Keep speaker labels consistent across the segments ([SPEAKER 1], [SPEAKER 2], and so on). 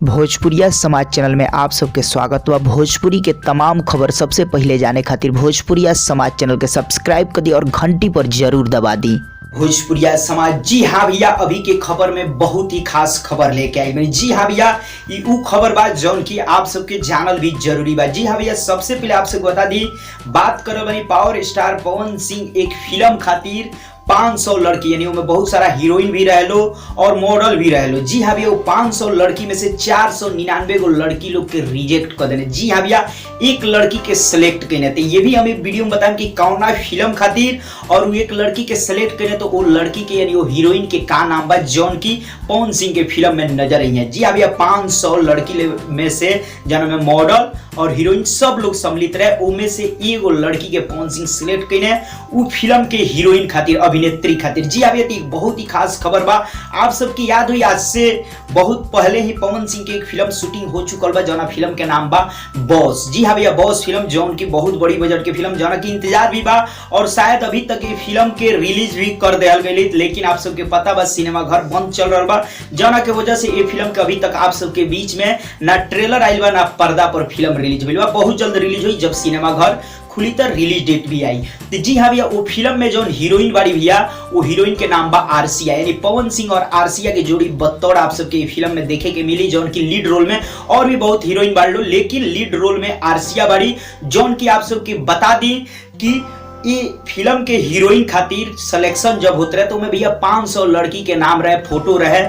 [SPEAKER 1] भोजपुरिया समाज चैनल में आप सबके स्वागत बा। भोजपुरी के तमाम खबर सबसे पहले जाने खातिर भोजपुरिया समाज चैनल के सब्सक्राइब कर दी और घंटी पर जरूर दबा दी। भोजपुरिया समाज, जी हाँ भैया, अभी के खबर में बहुत ही खास खबर लेके आई मैं। जी हाँ भैया, ये ऊ खबर बा जौन की आप सबके जानल भी जरूरी बा। जी हाँ भैया, सबसे पहले आप सबको बता दी, बात करो बनी पावर स्टार पवन सिंह एक फिल्म खातिर 500 लड़की, यानी उनमें बहुत सारा हीरोइन भी रह लो और मॉडल भी रह लो। जी हाँ भैया, वो 500 लड़की में से 499 गो लड़की लोग के रिजेक्ट कर देने। जी हाँ भैया, एक लड़की के सिलेक्ट करने थे, ये भी हमें वीडियो में बताएं कि कौना फिल्म खातिर, और वो एक लड़की के सिलेक्ट करने तो वो लड़की के यानी वो हीरोइन के का नाम बा जौन की पवन सिंह के फिल्म में नजर आई है। जी हाँ भैया, 500 लड़की में से जिनमें मॉडल और हीरोइन सब लोग सम्मिलित रहे, उनमें से एगो लड़की के पवन सिंह सिलेक्ट करने वो फिल्म के हीरोइन खातिर, अभिनेत्री खातिर। जी हाँ भैया, बहुत ही खास खबर बा। आप सबकी याद हुई, आज से बहुत पहले ही पवन सिंह की एक फिल्म शूटिंग हो चुकल बा, जौना फिल्म के नाम बा बॉस। जी हाँ भैया, बॉस फिल्म जौन की बहुत बड़ी बजट की फिल्म, जौना की इंतजार भी बा और शायद अभी तक ये फिल्म के रिलीज भी कर दिया गई, लेकिन आप सबके पता बा सिनेमा घर बंद चल रहा बा, जौना के वजह से ये फिल्म के अभी तक आप सबके बीच में ना ट्रेलर आइल बा ना पर्दा पर फिल्म रिलीज हुई बा। बहुत जल्द रिलीज हुई, जब सिनेमा घर खुली तो रिलीज डेट भी आई। तो जी हाँ भैया, वो फिल्म में जो हीरोइन बाड़ी भैया, वो हीरोइन के नाम बा आरसिया, यानी पवन सिंह और आरसिया की जोड़ी बतौर आप सबके फिल्म में देखे के मिली, जौन की लीड रोल में और भी बहुत हीरोइन बाड़ी लो, लेकिन लीड रोल में आरसिया बाड़ी, जौन की आप सबके बता दी कि ये फिल्म के हीरोइन खातिर सिलेक्शन जब होते रहे तो में भैया 500 लड़की के नाम रहे, फोटो रहे,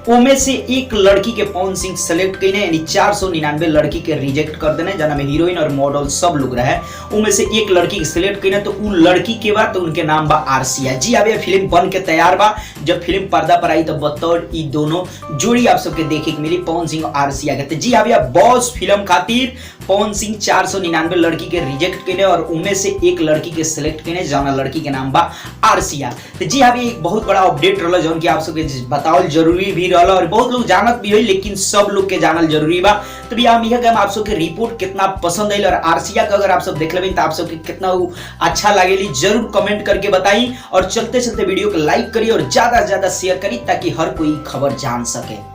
[SPEAKER 1] उनमें से एक लड़की के पवन सिंह सेलेक्ट करने, यानी 499 लड़की के रिजेक्ट कर देने, जना में हीरोइन और मॉडल सब लोग रहे, उनमें से एक लड़की के सिलेक्ट करने, तो उन लड़की के बाद तो उनके नाम बा आरसिया। जी अब ये फिल्म बन के तैयार बा, जब फिल्म पर्दा पर आई तो बतौर ई दोनों जोड़ी आप सबके देखे के मिली, पवन सिंह और आरसिया के। जी अब बॉस फिल्म खातिर पवन सिंह 499 लड़की के रिजेक्ट करने और उनमें से एक लड़की के सिलेक्ट करने, जना लड़की के नाम बा आरसिया। तो जी हाँ, एक बहुत बड़ा अपडेट रहा, जौन की आप सबके बतावल जरूरी भी रहा और बहुत लोग जानत भी हुई, लेकिन सब लोग के जानल जरूरी बा। तो भैया हम यह आप सबके रिपोर्ट कितना पसंद आई और आरसिया का अगर आप सब देख लेबे तो आप सबके कितना अच्छा लागेली जरूर कमेंट करके बताई, और चलते चलते वीडियो को लाइक करिए और ज्यादा से ज्यादा शेयर करी ताकि हर कोई खबर जान सके।